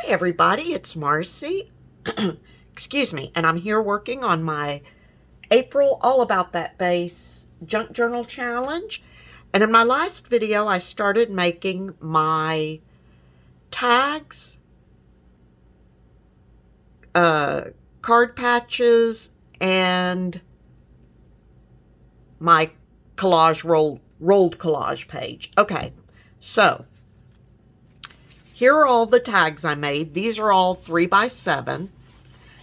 everybody, it's Marcy. Excuse me, and I'm here working on my April All About That Base Junk Journal Challenge. And in my last video, I started making my tags, card patches, and my collage rolled collage page. Okay, so here are all the tags I made. These are all 3x7.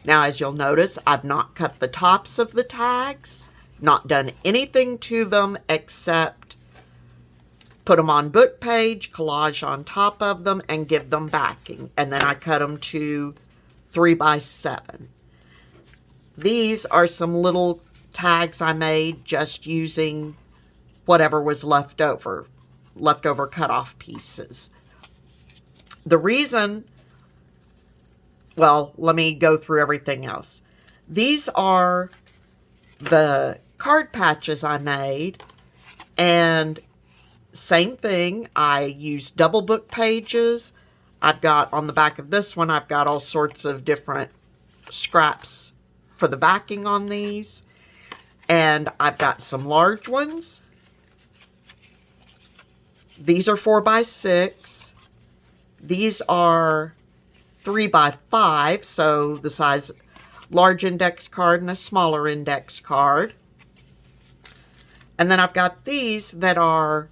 Now, as you'll notice, I've not cut the tops of the tags, not done anything to them except put them on book page, collage on top of them, and give them backing. And then I cut them to 3x7. These are some little tags I made just using whatever was leftover cut-off pieces. The reason, well, let me go through everything else. These are the card patches I made, and same thing, I used double book pages. I've got, on the back of this one, I've got all sorts of different scraps for the backing on these. And I've got some large ones. These are 4x6. These are 3x5, so the size large index card and a smaller index card. And then I've got these that are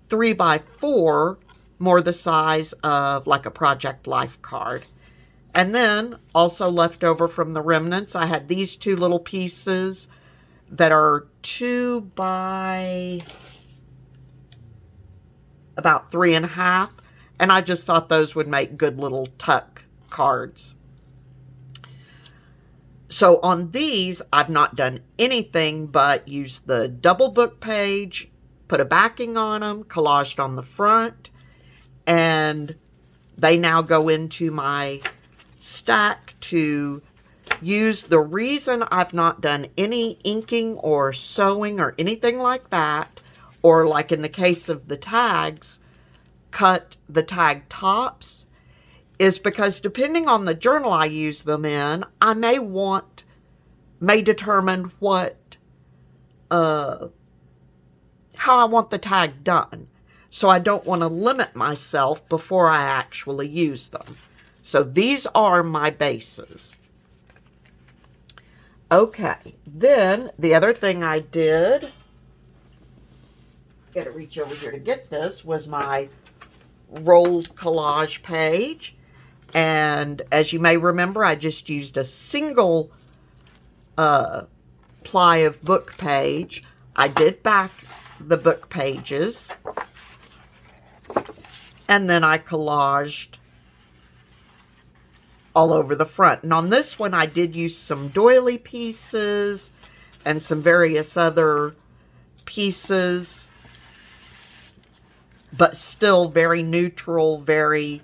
3x4, more the size of like a Project Life card. And then also left over from the remnants, I had these two little pieces that are 2 by about 3.5. And I just thought those would make good little tuck cards. So on these, I've not done anything but use the double book page, put a backing on them, collaged on the front, and they now go into my stack to use. The reason I've not done any inking or sewing or anything like that, or like in the case of the tags, cut the tag tops, is because depending on the journal I use them in, I may determine what, how I want the tag done. So I don't want to limit myself before I actually use them. So these are my bases. Okay, then the other thing I did, gotta reach over here to get this, was my rolled collage page. And as you may remember, I just used a single ply of book page. I did back the book pages, and then I collaged all over the front. And on this one, I did use some doily pieces and some various other pieces, but still very neutral, very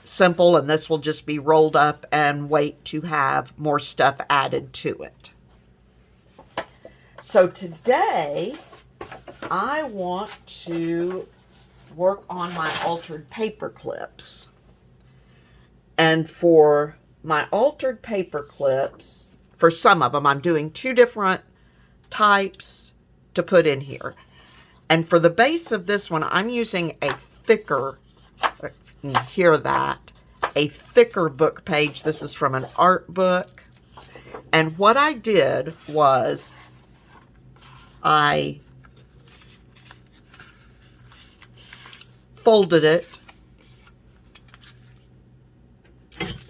simple. And this will just be rolled up and wait to have more stuff added to it. So today, I want to work on my altered paper clips. And for my altered paper clips, for some of them, I'm doing 2 different types to put in here. And for the base of this one, I'm using a thicker, you can hear that, a thicker book page. This is from an art book. And what I did was I folded it,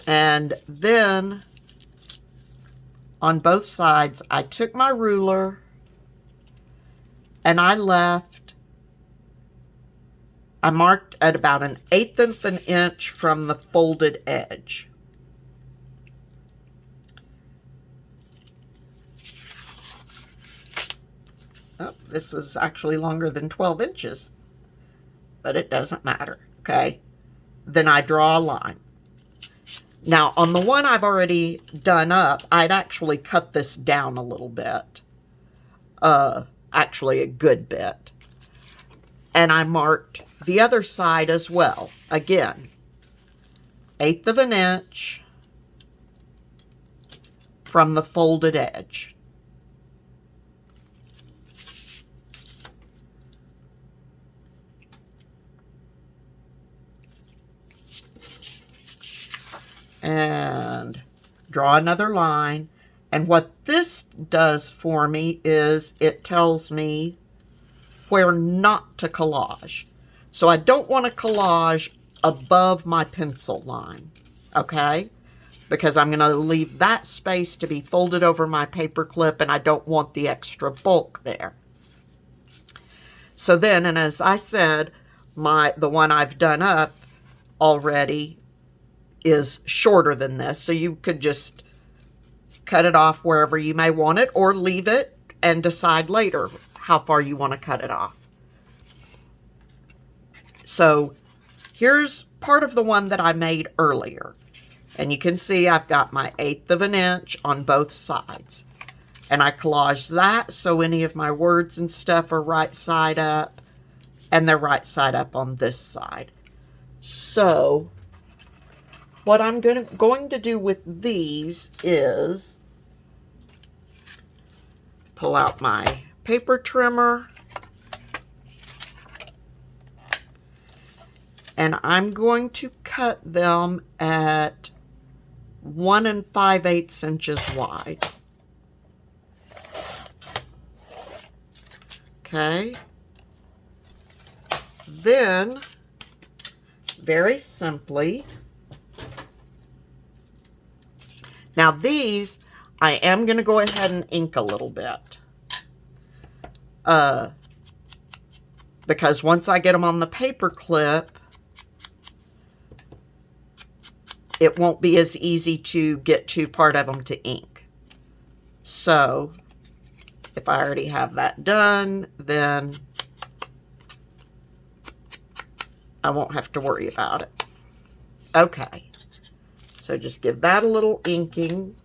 and then on both sides, I took my ruler and I marked at about 1/8 of an inch from the folded edge. Oh, this is actually longer than 12 inches, but it doesn't matter, okay? Then I draw a line. Now, on the one I've already done up, I'd actually cut this down a little bit. Actually, a good bit. And I marked the other side as well. Again, 1/8 of an inch from the folded edge. And draw another line. And what this does for me is it tells me where not to collage. So I don't want to collage above my pencil line, okay? Because I'm going to leave that space to be folded over my paper clip, and I don't want the extra bulk there. So then, and as I said, the one I've done up already is shorter than this, so you could just cut it off wherever you may want it, or leave it and decide later how far you want to cut it off. So here's part of the one that I made earlier. And you can see I've got my 1/8 of an inch on both sides. And I collaged that so any of my words and stuff are right side up, and they're right side up on this side. So what I'm going to do with these is pull out my paper trimmer, and I'm going to cut them at 1 5/8 inches wide. Okay. Then, very simply, now these, I am going to go ahead and ink a little bit. Because once I get them on the paper clip, it won't be as easy to get to part of them to ink. So, if I already have that done, then I won't have to worry about it. Okay. So just give that a little inking.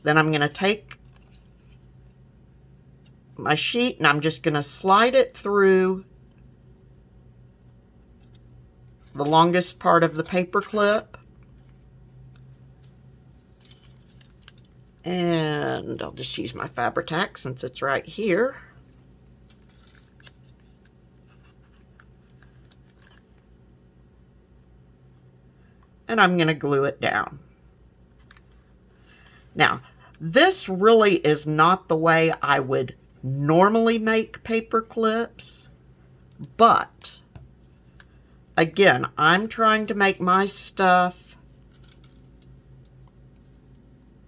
Then I'm going to take my sheet and I'm just going to slide it through the longest part of the paper clip. And I'll just use my Fabri-Tac since it's right here. And I'm going to glue it down. Now, this really is not the way I would normally make paper clips, but again, I'm trying to make my stuff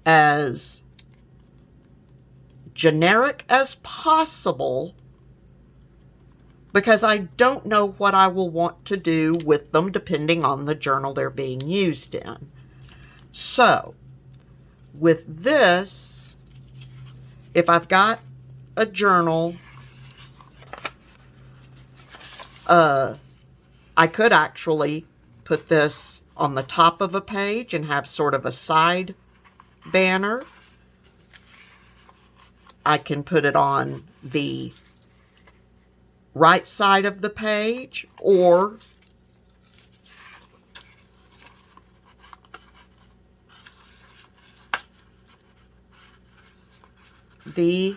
as generic as possible because I don't know what I will want to do with them depending on the journal they're being used in. So, with this, if I've got a journal, I could actually put this on the top of a page and have sort of a side banner. I can put it on the right side of the page or the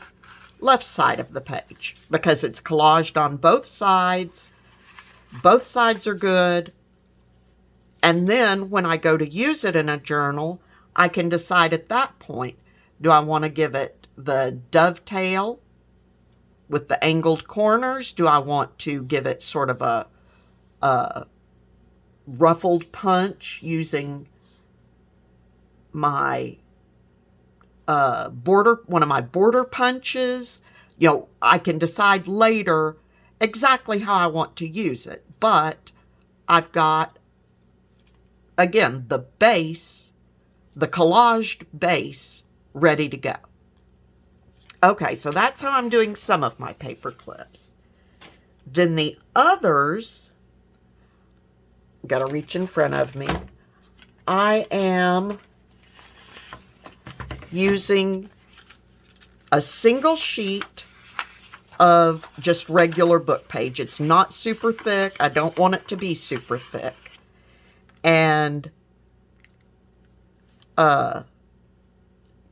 left side of the page because it's collaged on both sides. Both sides are good. And then when I go to use it in a journal, I can decide at that point, do I want to give it the dovetail with the angled corners? Do I want to give it sort of a ruffled punch using my one of my border punches? You know, I can decide later exactly how I want to use it. But I've got, again, the base, the collaged base, ready to go. Okay, so that's how I'm doing some of my paper clips. Then the others, got to reach in front of me, I am using a single sheet of just regular book page. It's not super thick. I don't want it to be super thick. And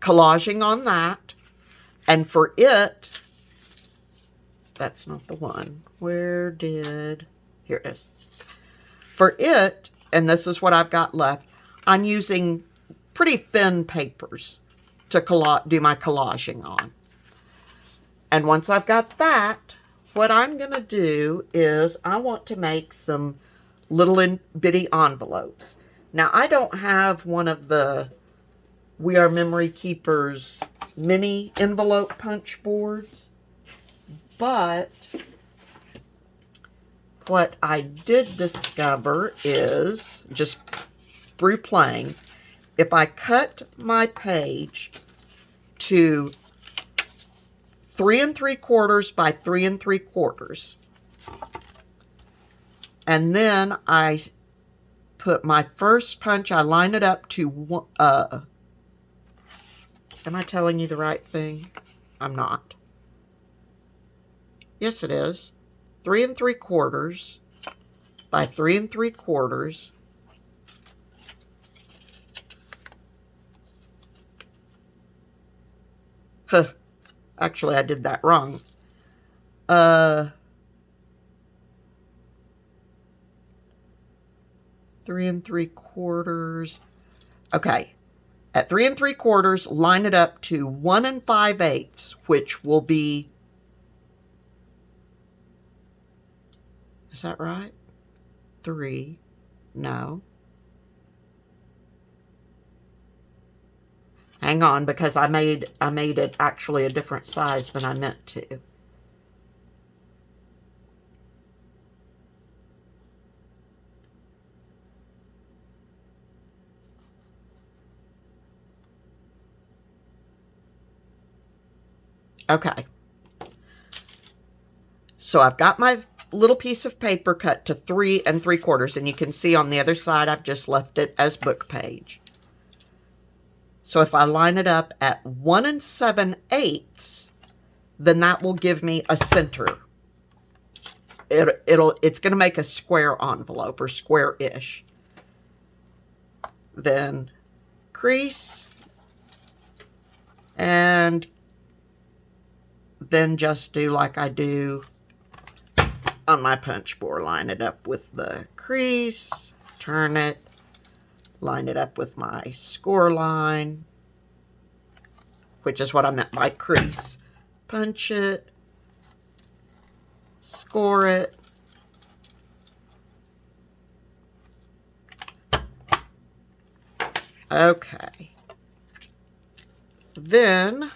collaging on that. And for it, that's not the one. Here it is. For it, and this is what I've got left, I'm using pretty thin papers to do my collaging on. And once I've got that, what I'm going to do is I want to make some little bitty envelopes. Now, I don't have one of the We Are Memory Keepers mini envelope punch boards, but what I did discover is, just through playing, if I cut my page to 3 3/4 by 3 3/4, and then I put my first punch, I line it up to, am I telling you the right thing? I'm not. Yes, it is. 3 3/4 by 3 3/4. Huh. Actually, I did that wrong. 3 3/4. Okay. At 3 3/4, line it up to 1 5/8, which will be, is that right? 3, no. Hang on, because I made it actually a different size than I meant to. Okay. So I've got my little piece of paper cut to 3 3/4, and you can see on the other side I've just left it as book page. So if I line it up at 1 7/8, then that will give me a center. It's going to make a square envelope, or square-ish. Then crease, and then just do like I do on my punch board. Line it up with the crease, turn it, line it up with my score line, which is what I meant by crease. Punch it, score it, okay. Then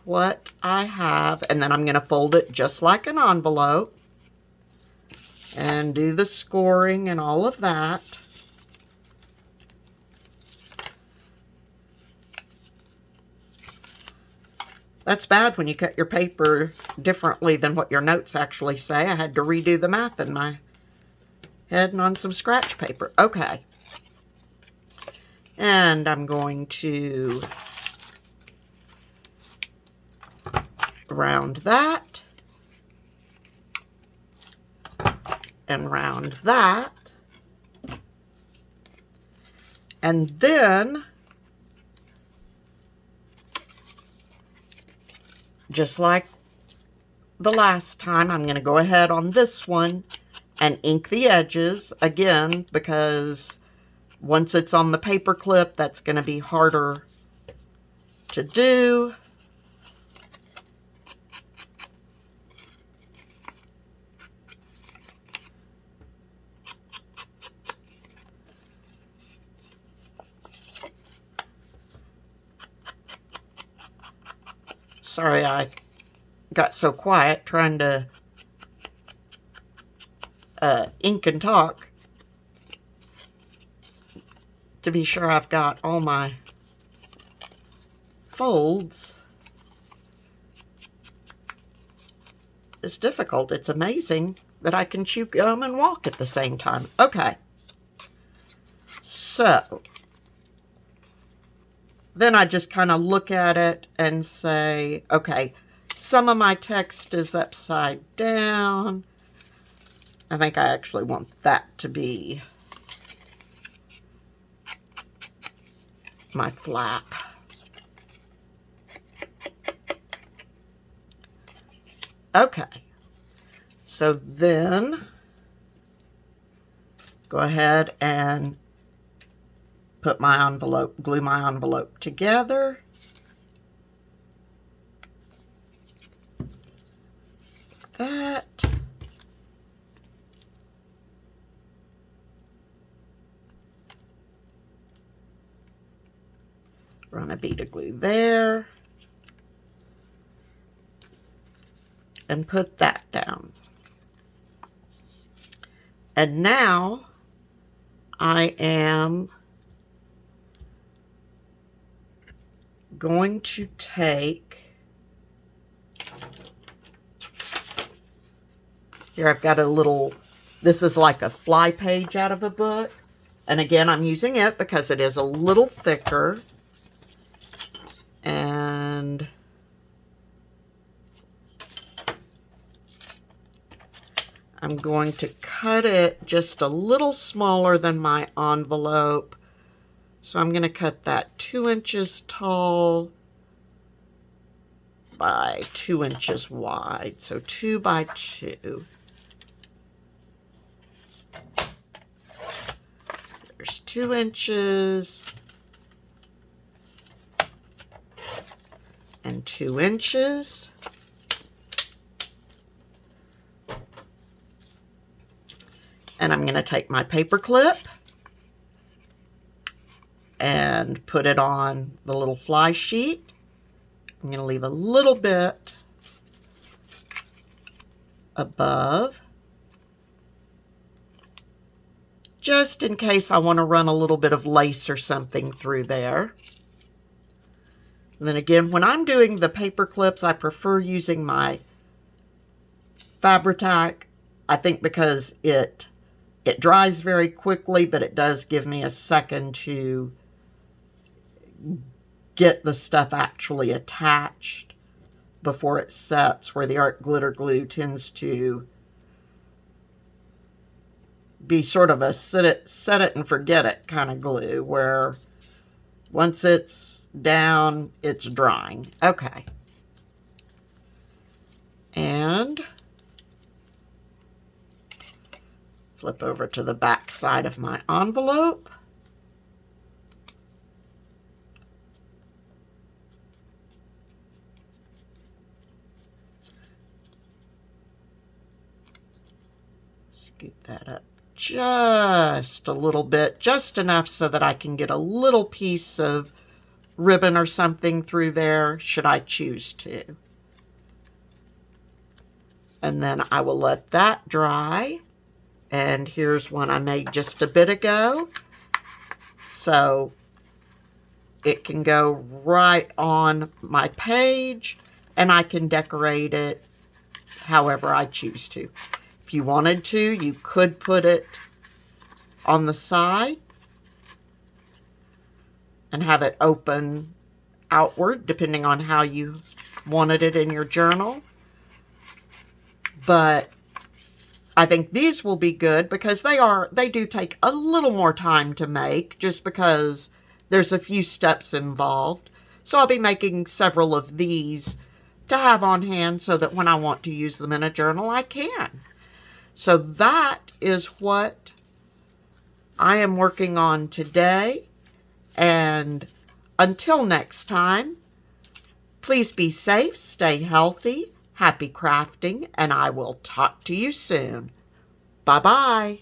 what I have, and then I'm going to fold it just like an envelope and do the scoring and all of that. That's bad when you cut your paper differently than what your notes actually say. I had to redo the math in my head and on some scratch paper. Okay. And I'm going to round that and round that. And then, just like the last time, I'm going to go ahead on this one and ink the edges again, because once it's on the paper clip, that's going to be harder to do. Sorry, I got so quiet trying to ink and talk to be sure I've got all my folds. It's difficult. It's amazing that I can chew gum and walk at the same time. Okay. So then I just kind of look at it and say, okay, Some of my text is upside down. I think I actually want that to be my flap. Okay, so then go ahead and put my envelope, glue my envelope together. Like that. Run a bead of glue there. And put that down. And now I am going to take, here I've got a little, this is like a fly page out of a book. And again, I'm using it because it is a little thicker. And I'm going to cut it just a little smaller than my envelope. So I'm going to cut that 2 inches tall by 2 inches wide. So 2 by 2. There's 2 inches. And 2 inches. And I'm going to take my paper clip and put it on the little fly sheet. I'm going to leave a little bit above, just in case I want to run a little bit of lace or something through there. And then again, when I'm doing the paper clips, I prefer using my Fabri-Tac, I think because it dries very quickly, but it does give me a second to get the stuff actually attached before it sets, where the art glitter glue tends to be sort of a set it and forget it kind of glue, where once it's down, it's drying. Okay. And flip over to the back side of my envelope. Scoot that up just a little bit, just enough so that I can get a little piece of ribbon or something through there, should I choose to. And then I will let that dry. And here's one I made just a bit ago. So it can go right on my page, and I can decorate it however I choose to. If you wanted to, you could put it on the side and have it open outward, depending on how you wanted it in your journal. But I think these will be good because they do take a little more time to make, just because there's a few steps involved. So I'll be making several of these to have on hand so that when I want to use them in a journal, I can. So that is what I am working on today. And until next time, please be safe, stay healthy, happy crafting, and I will talk to you soon. Bye-bye.